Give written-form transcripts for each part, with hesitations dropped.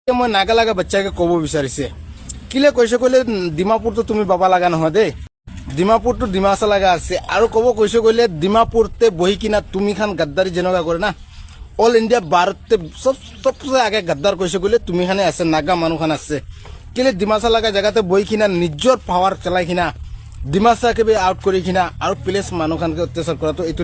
মই নাগা লাগা বাচ্চাকে ক'ব বিচাৰিছে কিলে কৈছে কলে ডিমাপুৰটো তুমি বাবা লাগা নহয় দেই ডিমাপুৰটো ডিমাচা লাগা আছে আৰু ক'ব কৈছে কলে ডিমাপুৰতে বহি কিনা তুমি খান গাদ্দাৰি যেনেকা কৰে না অল ইন্ডিয়া ভাৰততে সবচে আগে গাদ্দাৰ কৈছে কলে তুমি খানে আছে নাগা মানুহ খান আছে কিলে ডিমাচা লাগা জায়গাতে বহি কিনা নিজৰ পাৱাৰ চলাই কিনা ডিমাচাকে বি আউট কৰি কিনা আৰু প্লেস মানুহ খানকে অত্যাচাৰ কৰাটো এইটো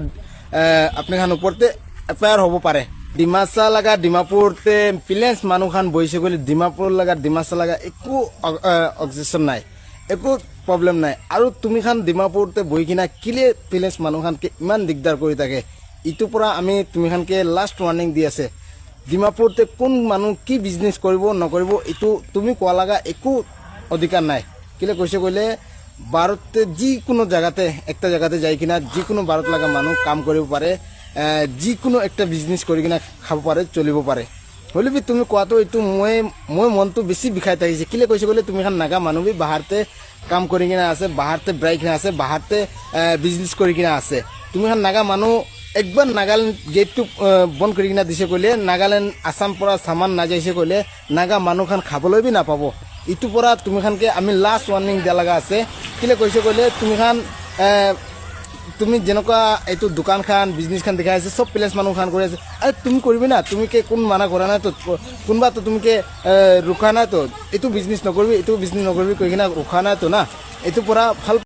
আপুনি খান ওপৰতে এফআইআৰ হ'ব পাৰে ডিমাচা লাগা ডিমাপুৰতে প্লেস মানুহ খান বহিছে কলে ডিমাপুৰ লাগা ডিমাচা লাগা একো অবজেকশন নাই একো প্ৰবলেম নাই আৰু তুমি খান ডিমাপুৰতে বহি কিনা কিলে প্লেস মানুহ খানকে ইমান দিগদাৰ কৰি থাকে ইটো পৰা আমি তুমি খানকে লাষ্ট ওয়াৰ্নিং দি আছে ডিমাপুৰতে কোন মানুহ কি বিজনেস কৰিব নকৰিব ইটো তুমি কোৱা লাগা একো অধিকাৰ নাই কিলে কৈছে কইলে ভাৰতে যিকোনো জায়গাতে একটা জায়গাতে যাই কিনা যিকোনো ভাৰত লাগা মানুহ কাম কৰিব পাৰে যিকোনো একটা বিজনেস কৰি কিনা খাব পাৰে চলিব পাৰে হলে বি তুমি কোৱাটো এইটো মই মনটো বেছি বিখাই থাকিছে কিলে কৈছে কইলে তুমি খান নাগা মানুহ বি বাহাৰতে কাম কৰি কিনা আছে বাহাৰতে ব্ৰাইক কিনা আছে বাহাৰতে বিজনেস কৰি কিনা আছে তুমি খান নাগা মানুহ একবাৰ নাগাল্যান্ড গেটটো বন্ধ কৰি কিনা দিছে কইলে নাগাল্যান্ড আসাম পৰা সামান না যাইছে কইলে নাগা মানুহ খান খাবলৈ বি নাপাব ইটো পৰা তুমি খানকে আমি লাষ্ট ওয়াৰ্নিং দিয়া লাগা আছে কিলে কৈছে কইলে তুমি খান তুমি যেনেকুৱা এইটো দোকান খান বিজনেস খান দেখাই আছে সব প্লেস মানুহ খান কৰি আছে আৰে তুমি কৰিবি না তুমি কে কোন মানা কৰা নাই তো কোনবা তো তুমি কে ৰুখা নাই তো এইটো বিজনেস নকৰিবি এইটো বিজনেস নকৰিবি কৈ কিনা ৰুখা নাই তো না এইটো পৰা ভাল